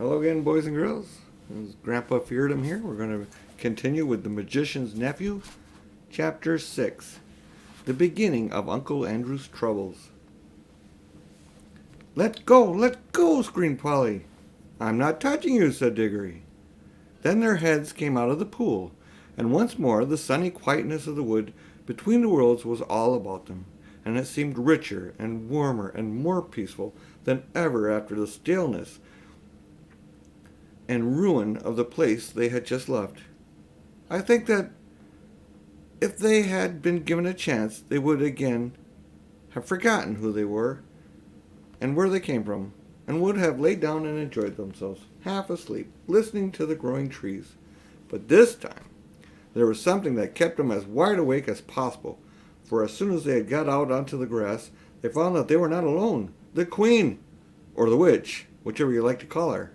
Hello again, boys and girls. This is Grandpa Pheardom here. We're going to continue with The Magician's Nephew, Chapter 6, The Beginning of Uncle Andrew's Troubles. Let go, screamed Polly. I'm not touching you, said Diggory. Then their heads came out of the pool, and once more the sunny quietness of the wood between the worlds was all about them, and it seemed richer and warmer and more peaceful than ever after the staleness and ruin of the place they had just left. I think that if they had been given a chance, they would again have forgotten who they were and where they came from, and would have laid down and enjoyed themselves, half asleep, listening to the growing trees. But this time, there was something that kept them as wide awake as possible, for as soon as they had got out onto the grass, they found that they were not alone. The Queen, or the Witch, whichever you like to call her,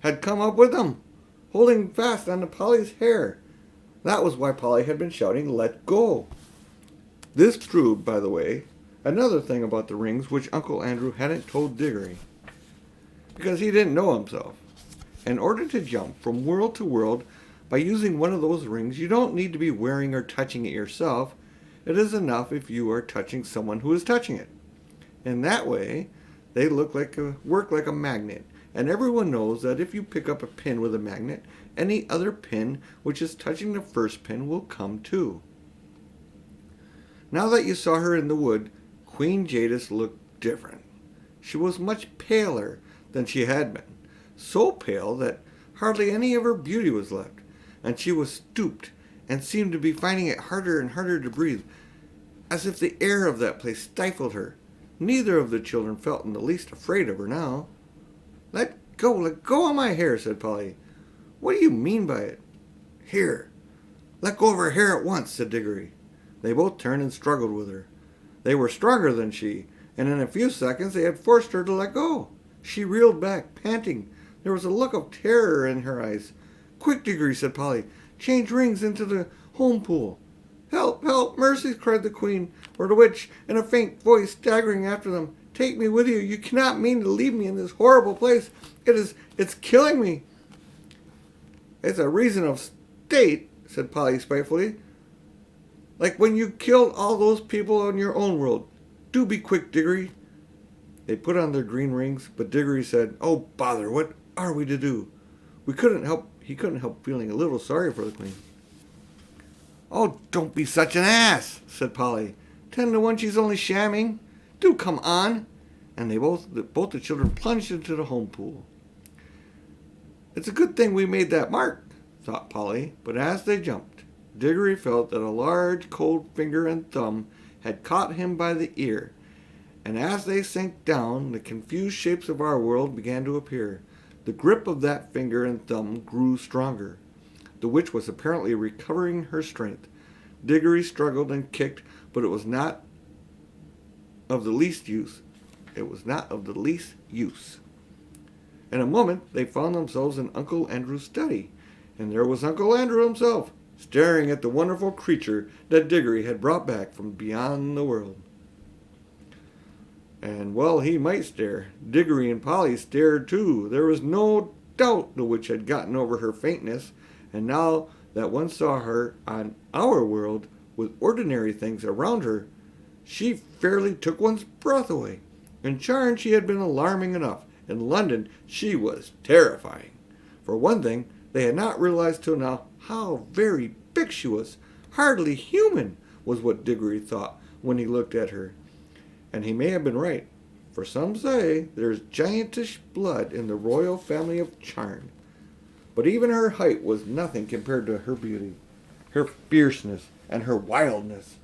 had come up with them, holding fast onto Polly's hair. That was why Polly had been shouting, "Let go!" This proved, by the way, another thing about the rings which Uncle Andrew hadn't told Diggory, because he didn't know himself. In order to jump from world to world by using one of those rings, you don't need to be wearing or touching it yourself. It is enough if you are touching someone who is touching it. In that way, they work like a magnet. And everyone knows that if you pick up a pin with a magnet, any other pin which is touching the first pin will come too. Now that you saw her in the wood, Queen Jadis looked different. She was much paler than she had been, so pale that hardly any of her beauty was left, and she was stooped and seemed to be finding it harder and harder to breathe, as if the air of that place stifled her. Neither of the children felt in the least afraid of her now. Let go of my hair, said Polly. What do you mean by it? Here, let go of her hair at once, said Diggory. They both turned and struggled with her. They were stronger than she, and in a few seconds they had forced her to let go. She reeled back, panting. There was a look of terror in her eyes. Quick, Diggory, said Polly. Change rings into the home pool. Help, help, mercy, cried the Queen, or the Witch, in a faint voice, staggering after them. Take me with you. You cannot mean to leave me in this horrible place. It's killing me. It's a reason of state, said Polly spitefully. Like when you killed all those people in your own world. Do be quick, Diggory. They put on their green rings, but Diggory said, Oh, bother, what are we to do? He couldn't help feeling a little sorry for the Queen. Oh, don't be such an ass, said Polly. 10 to 1 she's only shamming. Do come on. And both the children plunged into the home pool. It's a good thing we made that mark, thought Polly, but as they jumped, Diggory felt that a large cold finger and thumb had caught him by the ear, and as they sank down, the confused shapes of our world began to appear. The grip of that finger and thumb grew stronger. The witch was apparently recovering her strength. Diggory struggled and kicked, but it was not of the least use. In a moment, they found themselves in Uncle Andrew's study, and there was Uncle Andrew himself, staring at the wonderful creature that Diggory had brought back from beyond the world. And well, he might stare. Diggory and Polly stared too. There was no doubt the witch had gotten over her faintness, and now that one saw her on our world with ordinary things around her, she fairly took one's breath away. In Charn, she had been alarming enough. In London, she was terrifying. For one thing, they had not realized till now how very big she was. Hardly human, was what Diggory thought when he looked at her. And he may have been right, for some say there's giantish blood in the royal family of Charn. But even her height was nothing compared to her beauty, her fierceness, and her wildness.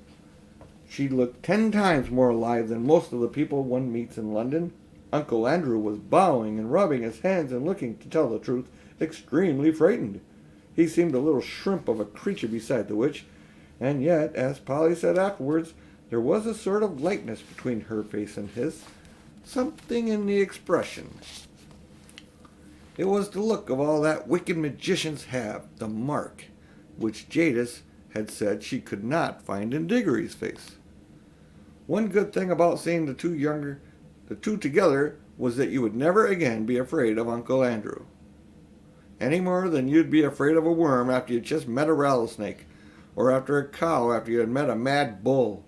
She looked 10 times more alive than most of the people one meets in London. Uncle Andrew was bowing and rubbing his hands and looking, to tell the truth, extremely frightened. He seemed a little shrimp of a creature beside the witch, and yet, as Polly said afterwards, there was a sort of likeness between her face and his, something in the expression. It was the look of all that wicked magicians have, the mark, which Jadis had said she could not find in Diggory's face. One good thing about seeing the two together was that you would never again be afraid of Uncle Andrew. Any more than you'd be afraid of a worm after you'd just met a rattlesnake, or after a cow after you had met a mad bull.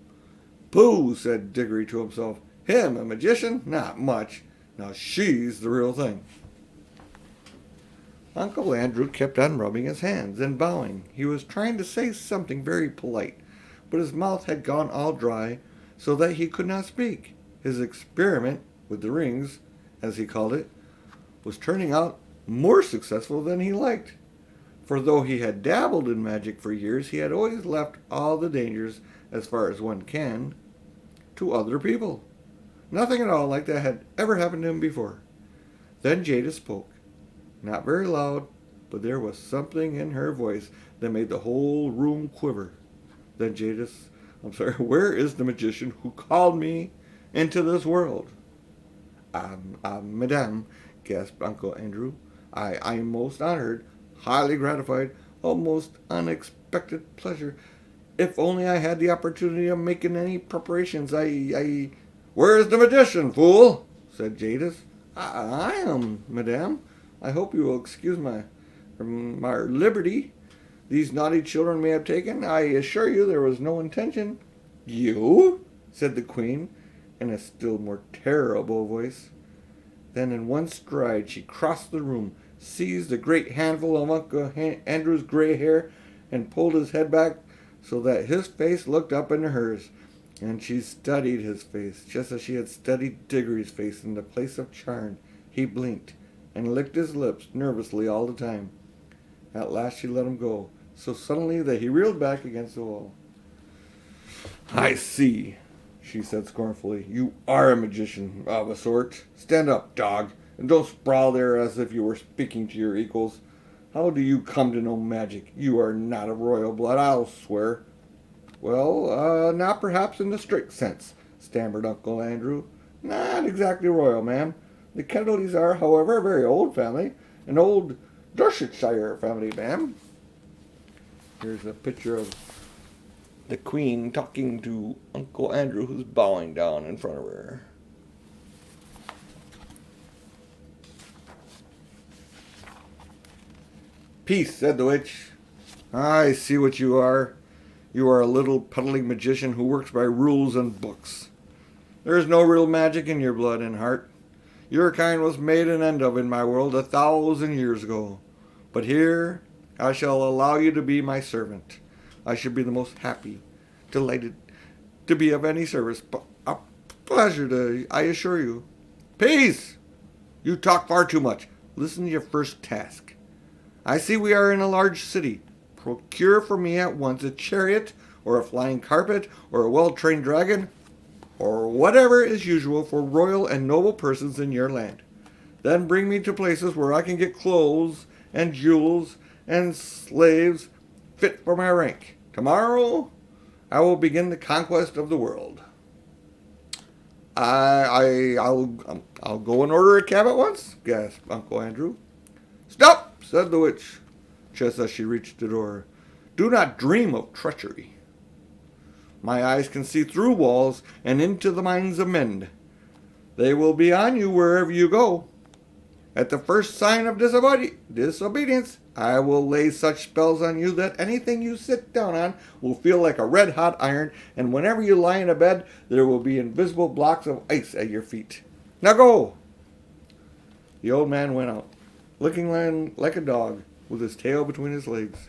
Pooh, said Diggory to himself. Him, a magician? Not much. Now she's the real thing. Uncle Andrew kept on rubbing his hands and bowing. He was trying to say something very polite, but his mouth had gone all dry, so that he could not speak. His experiment with the rings, as he called it, was turning out more successful than he liked. For though he had dabbled in magic for years, he had always left all the dangers, as far as one can, to other people. Nothing at all like that had ever happened to him before. Then Jada spoke. Not very loud, but there was something in her voice that made the whole room quiver. Then where is the magician who called me into this world? Madame, gasped Uncle Andrew. I am most honored, highly gratified, a most unexpected pleasure. If only I had the opportunity of making any preparations, Where is the magician, fool? Said Jadis. I am, madame. I hope you will excuse my liberty these naughty children may have taken. I assure you there was no intention. You? Said the queen, in a still more terrible voice. Then in one stride she crossed the room, seized a great handful of Uncle Andrew's gray hair, and pulled his head back so that his face looked up into hers. And she studied his face, just as she had studied Diggory's face in the place of charm. He blinked and licked his lips nervously all the time. At last she let him go, so suddenly that he reeled back against the wall. I see, she said scornfully. You are a magician of a sort. Stand up, dog, and don't sprawl there as if you were speaking to your equals. How do you come to know magic? You are not of royal blood, I'll swear. Well, not perhaps in the strict sense, stammered Uncle Andrew. Not exactly royal, ma'am. The Kennedys are, however, a very old family. An old Dorsetshire family, ma'am. Here's a picture of the Queen talking to Uncle Andrew, who's bowing down in front of her. Peace, said the witch. I see what you are. You are a little peddling magician who works by rules and books. There is no real magic in your blood and heart. Your kind was made an end of in my world 1,000 years ago. But here I shall allow you to be my servant. I should be the most happy, delighted to be of any service. A pleasure to, I assure you. Peace! You talk far too much. Listen to your first task. I see we are in a large city. Procure for me at once a chariot, or a flying carpet, or a well-trained dragon, or whatever is usual for royal and noble persons in your land. Then bring me to places where I can get clothes and jewels and slaves fit for my rank. Tomorrow I will begin the conquest of the world. I'll go and order a cab at once, gasped Uncle Andrew. Stop, said the witch, just as she reached the door. Do not dream of treachery. My eyes can see through walls and into the minds of men. They will be on you wherever you go. At the first sign of disobedience, I will lay such spells on you that anything you sit down on will feel like a red-hot iron, and whenever you lie in a bed, there will be invisible blocks of ice at your feet. Now go! The old man went out, looking like a dog, with his tail between his legs.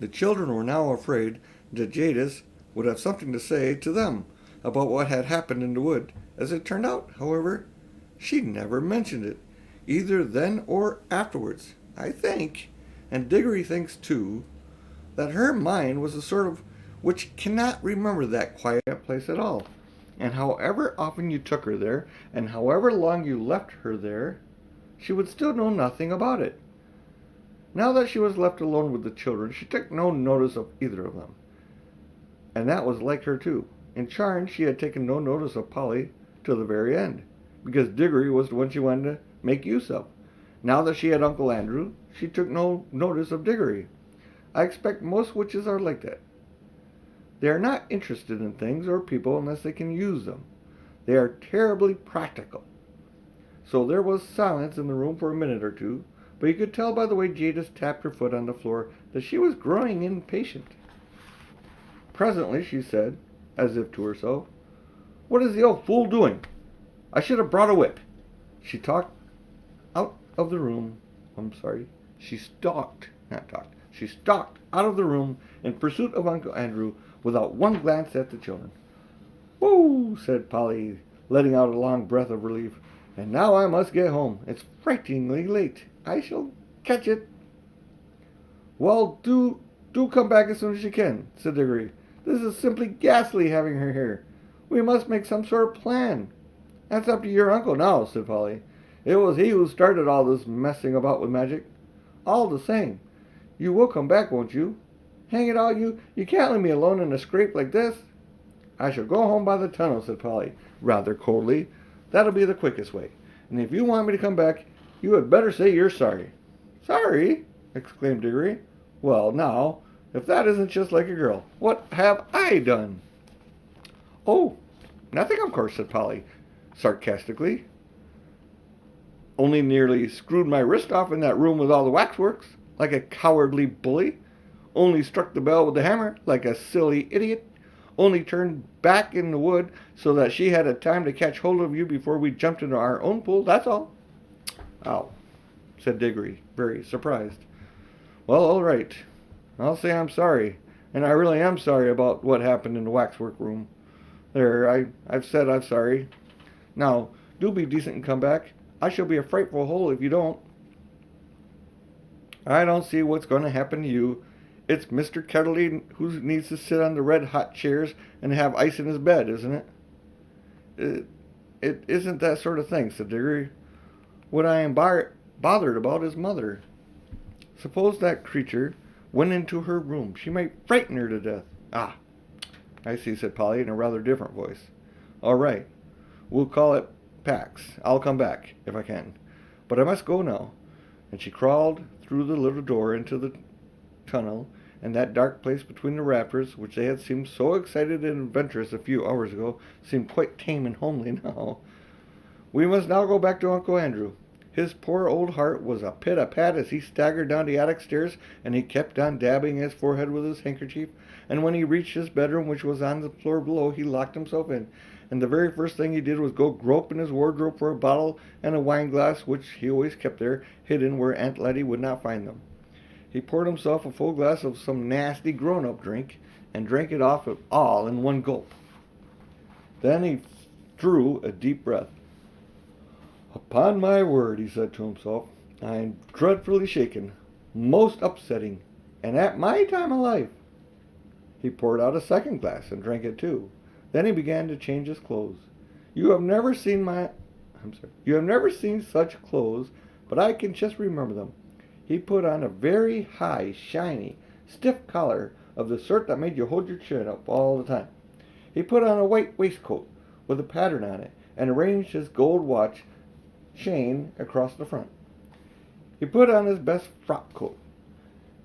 The children were now afraid that Jadis would have something to say to them about what had happened in the wood. As it turned out, however, she never mentioned it, either then or afterwards. I think, and Diggory thinks too, that her mind was a sort of which cannot remember that quiet place at all. And however often you took her there, and however long you left her there, she would still know nothing about it. Now that she was left alone with the children, she took no notice of either of them. And that was like her too. In charm, she had taken no notice of Polly till the very end, because Diggory was the one she wanted to make use of. Now that she had Uncle Andrew, she took no notice of Diggory. I expect most witches are like that. They are not interested in things or people unless they can use them. They are terribly practical. so there was silence in the room for a minute or two, but you could tell by the way Jadis tapped her foot on the floor that she was growing impatient. Presently she said, as if to herself, "What is the old fool doing? I should have brought a whip." She talked out of the room. She stalked out of the room in pursuit of Uncle Andrew without one glance at the children. "Whoo!" said Polly, letting out a long breath of relief. "And now I must get home. It's frighteningly late. I shall catch it." "Well, do come back as soon as you can," said Diggory. "This is simply ghastly having her here. We must make some sort of plan." "That's up to your uncle now," said Polly. "It was he who started all this messing about with magic. All the same, you will come back, won't you? Hang it all, you can't leave me alone in a scrape like this." "I shall go home by the tunnel," said Polly, rather coldly. "That'll be the quickest way. And if you want me to come back, you had better say you're sorry." "Sorry?" exclaimed Diggory. "Well, now, if that isn't just like a girl, what have I done?" "Oh, nothing, of course," said Polly, sarcastically. "Only nearly screwed my wrist off in that room with all the waxworks, like a cowardly bully. Only struck the bell with the hammer, like a silly idiot. Only turned back in the wood so that she had a time to catch hold of you before we jumped into our own pool, that's all." "Oh," said Diggory, very surprised. "Well, all right. I'll say I'm sorry, and I really am sorry about what happened in the waxwork room. There, I've said I'm sorry. Now, do be decent and come back. I shall be a frightful hole if you don't." "I don't see what's going to happen to you. It's Mr. Kettley who needs to sit on the red-hot chairs and have ice in his bed, isn't it?" It isn't that sort of thing," said Diggory. "What I am bothered about is Mother. Suppose that creature went into her room. She might frighten her to death." "Ah, I see," said Polly in a rather different voice. "All right. We'll call it Pax. I'll come back, if I can. But I must go now." And she crawled through the little door into the tunnel, and that dark place between the rafters, which they had seemed so excited and adventurous a few hours ago, seemed quite tame and homely now. We must now go back to Uncle Andrew. His poor old heart was a pit-a-pat as he staggered down the attic stairs, and he kept on dabbing his forehead with his handkerchief, and when he reached his bedroom, which was on the floor below, he locked himself in, and the very first thing he did was go grope in his wardrobe for a bottle and a wine-glass, which he always kept there, hidden where Aunt Letty would not find them. He poured himself a full glass of some nasty grown-up drink, and drank it off all in one gulp. Then he drew a deep breath. "Upon my word," he said to himself, "I'm dreadfully shaken, most upsetting, and at my time of life." He poured out a second glass and drank it too. Then he began to change his clothes. You have never seen such clothes, but I can just remember them. He put on a very high, shiny, stiff collar of the sort that made you hold your chin up all the time. He put on a white waistcoat with a pattern on it, and arranged his gold watch chain across the front. He put on his best frock coat,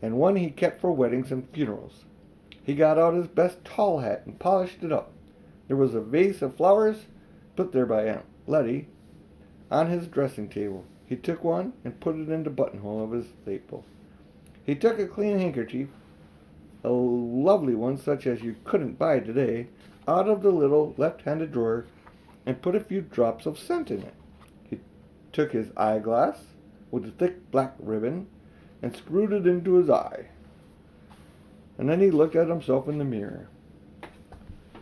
and one he kept for weddings and funerals. He got out his best tall hat and polished it up. There was a vase of flowers, put there by Aunt Letty, on his dressing table. He took one and put it in the buttonhole of his apron. He took a clean handkerchief, a lovely one such as you couldn't buy today, out of the little left-handed drawer, and put a few drops of scent in it. He took his eyeglass with a thick black ribbon and screwed it into his eye. And then he looked at himself in the mirror.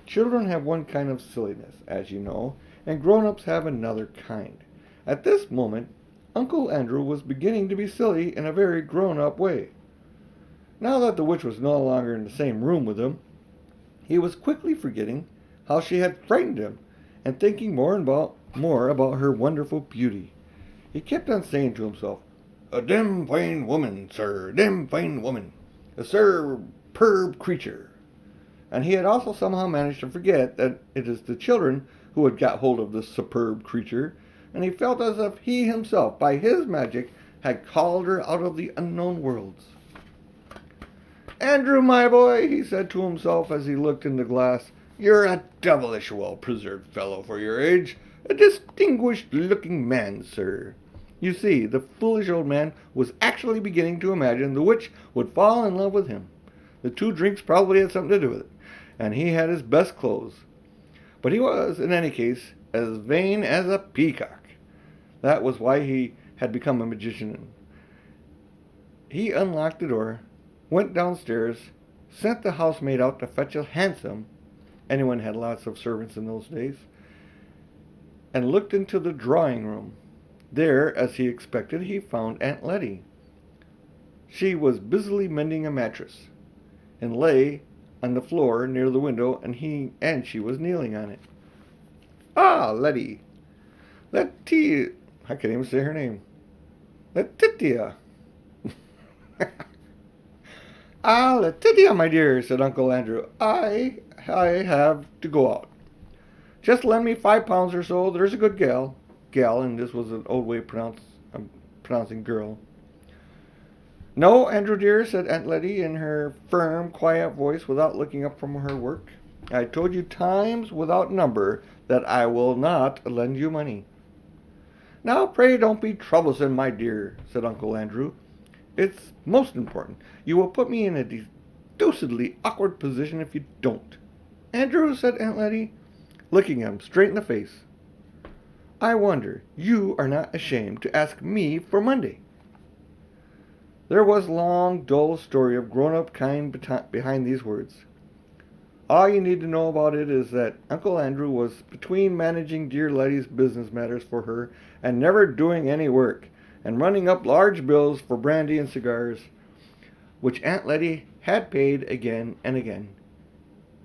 Children have one kind of silliness, as you know, and grown-ups have another kind. At this moment, Uncle Andrew was beginning to be silly in a very grown-up way. Now that the witch was no longer in the same room with him, he was quickly forgetting how she had frightened him and thinking more about her wonderful beauty. He kept on saying to himself, "A dim fine woman, sir, dim fine woman, a superb creature." And he had also somehow managed to forget that it is the children who had got hold of this superb creature, and he felt as if he himself, by his magic, had called her out of the unknown worlds. "Andrew, my boy," he said to himself as he looked in the glass, "you're a devilish well-preserved fellow for your age. A distinguished-looking man, sir. You see, the foolish old man was actually beginning to imagine the witch would fall in love with him. The 2 drinks probably had something to do with it, and he had his best clothes. But he was, in any case, as vain as a peacock. That was why he had become a magician. He unlocked the door, went downstairs, sent the housemaid out to fetch a hansom. Anyone had lots of servants in those days. And looked into the drawing room. There, as he expected, he found Aunt Letty. She was busily mending a mattress, and lay on the floor near the window, and she was kneeling on it. Ah, Letty. Letty. I can't even say her name. Letitia. Ah, Letitia, my dear, said Uncle Andrew. I have to go out. Just lend me £5 or so. There's a good gal, and this was an old way of pronouncing girl. No, Andrew dear, said Aunt Letty in her firm, quiet voice without looking up from her work. I told you times without number that I will not lend you money. Now, pray don't be troublesome, my dear, said Uncle Andrew. It's most important. You will put me in a deucedly awkward position if you don't. Andrew, said Aunt Letty, looking him straight in the face. I wonder you are not ashamed to ask me for Monday. There was a long, dull story of grown-up kind behind these words. All you need to know about it is that Uncle Andrew was between managing dear Letty's business matters for her and never doing any work, and running up large bills for brandy and cigars, which Aunt Letty had paid again and again,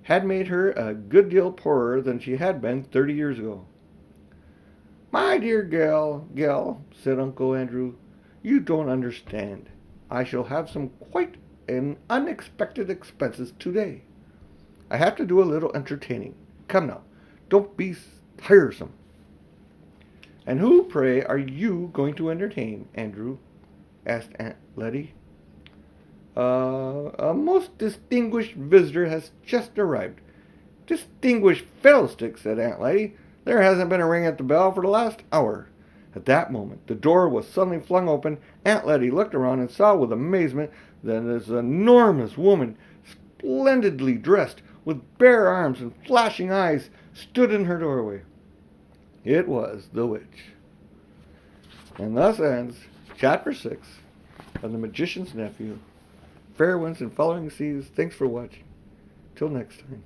had made her a good deal poorer than she had been 30 years ago. My dear gal, said Uncle Andrew, you don't understand. I shall have some quite unexpected expenses today. I have to do a little entertaining. Come now, don't be tiresome. And who, pray, are you going to entertain, Andrew? Asked Aunt Letty. A most distinguished visitor has just arrived. Distinguished fiddlestick, said Aunt Letty. There hasn't been a ring at the bell for the last hour. At that moment, the door was suddenly flung open. Aunt Letty looked around and saw with amazement that this enormous woman, splendidly dressed, with bare arms and flashing eyes, stood in her doorway. It was the witch. And thus ends Chapter 6 of The Magician's Nephew. Fair winds and following seas. Thanks for watching. Till next time.